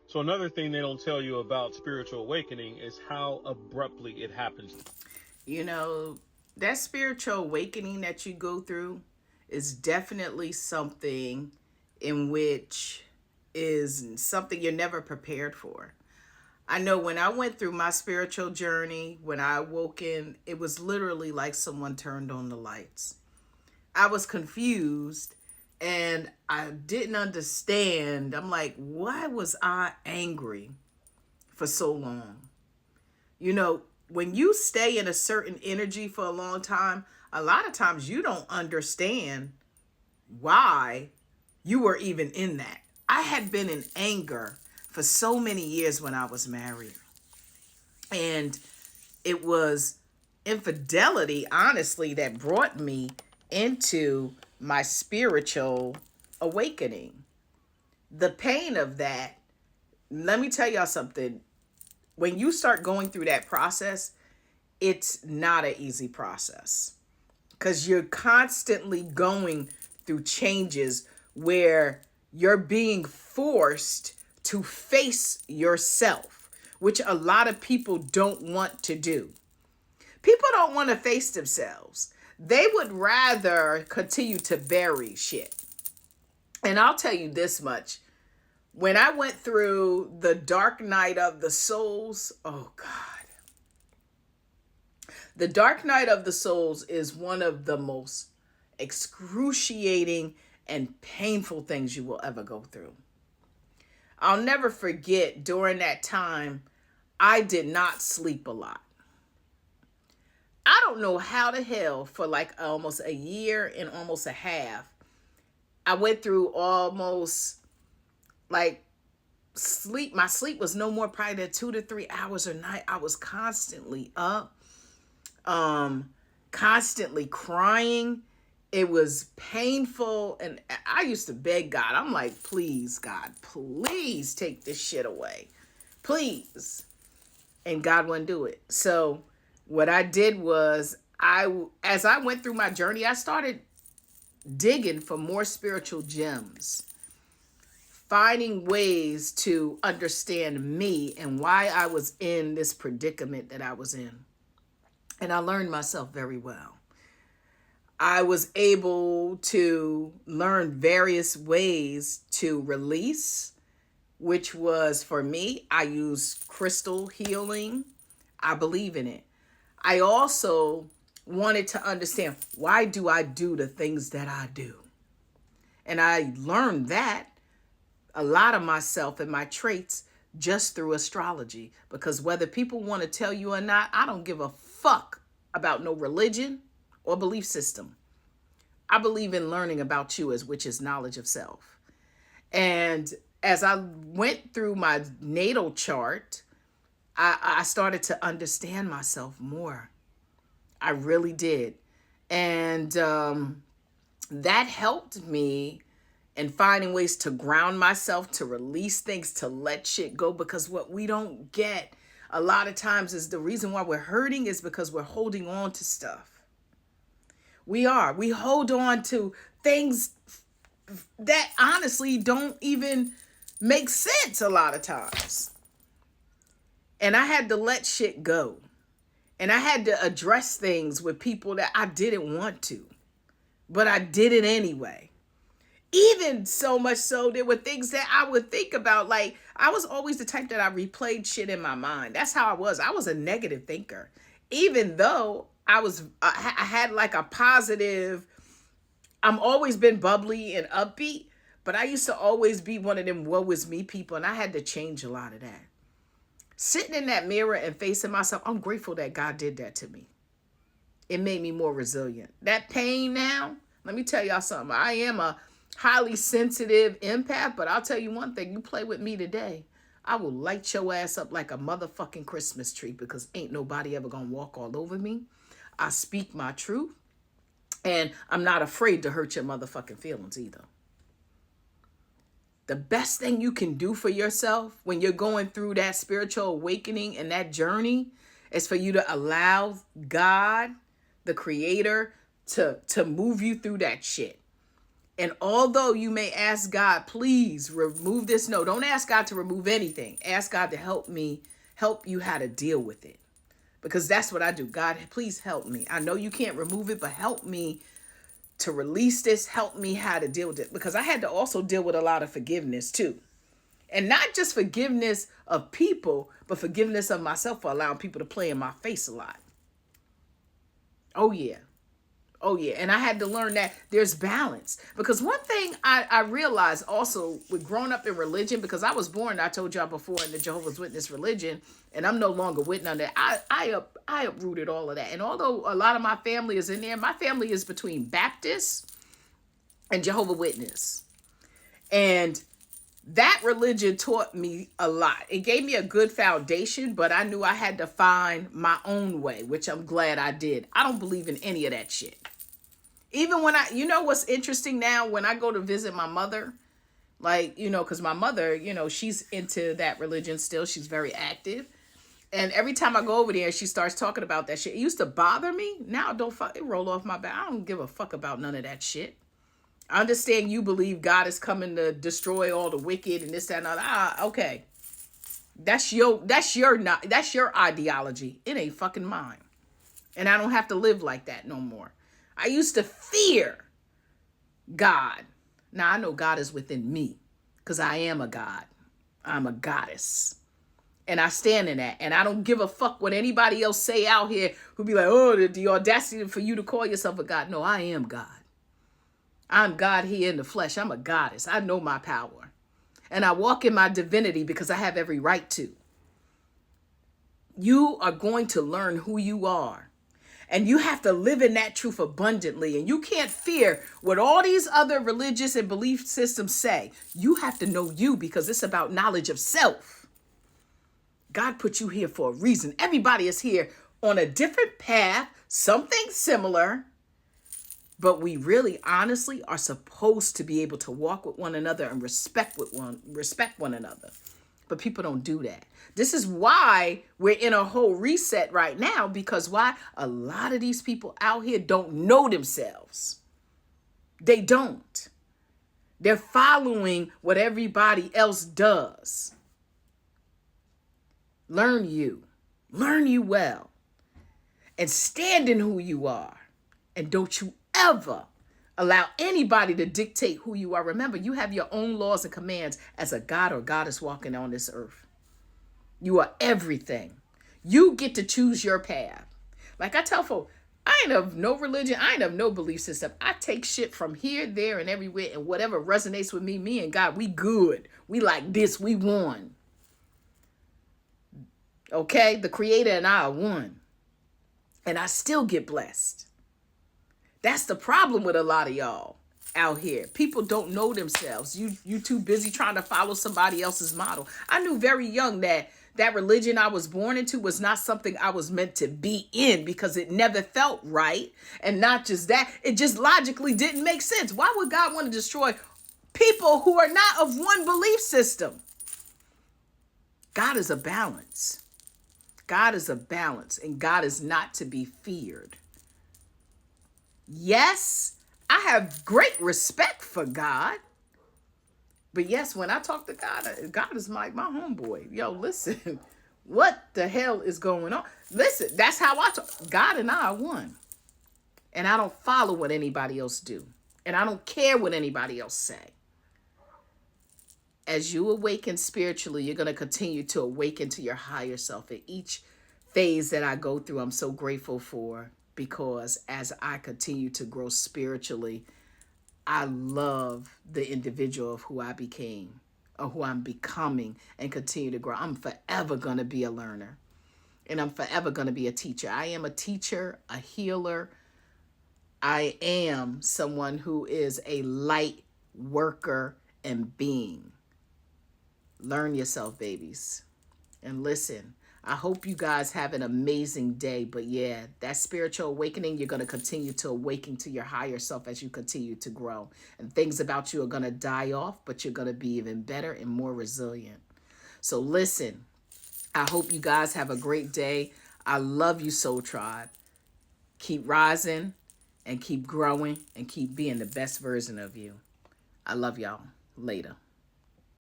So another thing they don't tell you about spiritual awakening is how abruptly it happens. You know, that spiritual awakening that you go through is definitely something in which is something you're never prepared for. I know when I went through my spiritual journey, when I woke in, it was literally like someone turned on the lights. I was confused and I didn't understand. I'm like, why was I angry for so long? You know, when you stay in a certain energy for a long time, a lot of times you don't understand why you were even in that. I had been in anger for so many years when I was married. And it was infidelity, honestly, that brought me into my spiritual awakening. The pain of that, let me tell y'all something. When you start going through that process, it's not an easy process because you're constantly going through changes where you're being forced to face yourself, which a lot of people don't want to do. People don't want to face themselves. They would rather continue to bury shit. And I'll tell you this much. When I went through the dark night of the souls, oh God. The dark night of the souls is one of the most excruciating and painful things you will ever go through. I'll never forget during that time, I did not sleep a lot. I don't know how the hell for like almost a year and almost a half, I went through almost like sleep. My sleep was no more probably than 2 to 3 hours a night. I was constantly up, um, constantly crying. It was painful. And I used to beg God. I'm like, please, God, please take this shit away. Please. And God wouldn't do it. So what I did was as I went through my journey, I started digging for more spiritual gems, finding ways to understand me and why I was in this predicament that I was in. And I learned myself very well. I was able to learn various ways to release, which was for me, I use crystal healing. I believe in it. I also wanted to understand, why do I do the things that I do? And I learned that a lot of myself and my traits just through astrology. Because whether people want to tell you or not, I don't give a fuck about no religion or belief system. I believe in learning about you, as which is knowledge of self. And as I went through my natal chart, I started to understand myself more. I really did. And that helped me in finding ways to ground myself, to release things, to let shit go. Because what we don't get a lot of times is the reason why we're hurting is because we're holding on to stuff. We are. We hold on to things that honestly don't even make sense a lot of times. And I had to let shit go. And I had to address things with people that I didn't want to, but I did it anyway. Even so much so, there were things that I would think about. Like, I was always the type that I replayed shit in my mind. That's how I was. I was a negative thinker. Even though I had like a positive, I'm always been bubbly and upbeat, but I used to always be one of them woe is me people. And I had to change a lot of that. Sitting in that mirror and facing myself, I'm grateful that God did that to me. It made me more resilient. That pain now, let me tell y'all something. I am a highly sensitive empath, but I'll tell you one thing. You play with me today, I will light your ass up like a motherfucking Christmas tree because ain't nobody ever gonna walk all over me. I speak my truth, and I'm not afraid to hurt your motherfucking feelings either. The best thing you can do for yourself when you're going through that spiritual awakening and that journey is for you to allow God, the creator, to move you through that shit. And although you may ask God, please remove this, no, don't ask God to remove anything. Ask God to help you how to deal with it. Because that's what I do. God, please help me. I know you can't remove it, but help me to release this. Help me how to deal with it. Because I had to also deal with a lot of forgiveness too. And not just forgiveness of people, but forgiveness of myself for allowing people to play in my face a lot. Oh, yeah. Oh, yeah. And I had to learn that there's balance. Because one thing I realized also with growing up in religion, because I was born, I told y'all before, in the Jehovah's Witness religion, and I'm no longer with none of that. I uprooted all of that. And although a lot of my family is in there, my family is between Baptist and Jehovah's Witness. And that religion taught me a lot. It gave me a good foundation, but I knew I had to find my own way, which I'm glad I did. I don't believe in any of that shit. Even when you know what's interesting now, when I go to visit my mother, like, you know, because my mother, you know, she's into that religion still. She's very active. And every time I go over there, she starts talking about that shit. It used to bother me. Now it roll off my back. I don't give a fuck about none of that shit. I understand you believe God is coming to destroy all the wicked and this, that, and other. Okay. That's your ideology. It ain't fucking mine. And I don't have to live like that no more. I used to fear God. Now I know God is within me because I am a God. I'm a goddess. And I stand in that. And I don't give a fuck what anybody else say out here who be like, oh, the audacity for you to call yourself a God. No, I am God. I'm God here in the flesh. I'm a goddess. I know my power. And I walk in my divinity because I have every right to. You are going to learn who you are. And you have to live in that truth abundantly. And you can't fear what all these other religious and belief systems say. You have to know you because it's about knowledge of self. God put you here for a reason. Everybody is here on a different path, something similar. But we really honestly are supposed to be able to walk with one another and respect one another. But people don't do that. This is why we're in a whole reset right now, because why? A lot of these people out here don't know themselves. They don't. They're following what everybody else does. Learn you. Learn you well. And stand in who you are. And don't you ever allow anybody to dictate who you are. Remember, you have your own laws and commands as a God or goddess walking on this earth. You are everything. You get to choose your path. Like I tell folks, I ain't of no religion. I ain't of no belief system. I take shit from here, there, and everywhere. And whatever resonates with me and God, we good. We like this. We won. Okay? The Creator and I are one. And I still get blessed. That's the problem with a lot of y'all out here. People don't know themselves. You too busy trying to follow somebody else's model. I knew very young that religion I was born into was not something I was meant to be in because it never felt right. And not just that, it just logically didn't make sense. Why would God want to destroy people who are not of one belief system? God is a balance. God is a balance, and God is not to be feared. Yes, I have great respect for God. But yes, when I talk to God, God is like my homeboy. Yo, listen, what the hell is going on? Listen, that's how I talk. God and I are one. And I don't follow what anybody else do. And I don't care what anybody else say. As you awaken spiritually, you're going to continue to awaken to your higher self. At each phase that I go through, I'm so grateful for. Because as I continue to grow spiritually, I love the individual of who I became or who I'm becoming and continue to grow. I'm forever going to be a learner and I'm forever going to be a teacher. I am a teacher, a healer. I am someone who is a light worker and being. Learn yourself, babies. And listen. I hope you guys have an amazing day. But yeah, that spiritual awakening, you're going to continue to awaken to your higher self as you continue to grow. And things about you are going to die off, but you're going to be even better and more resilient. So listen, I hope you guys have a great day. I love you, Soul Tribe. Keep rising and keep growing and keep being the best version of you. I love y'all. Later.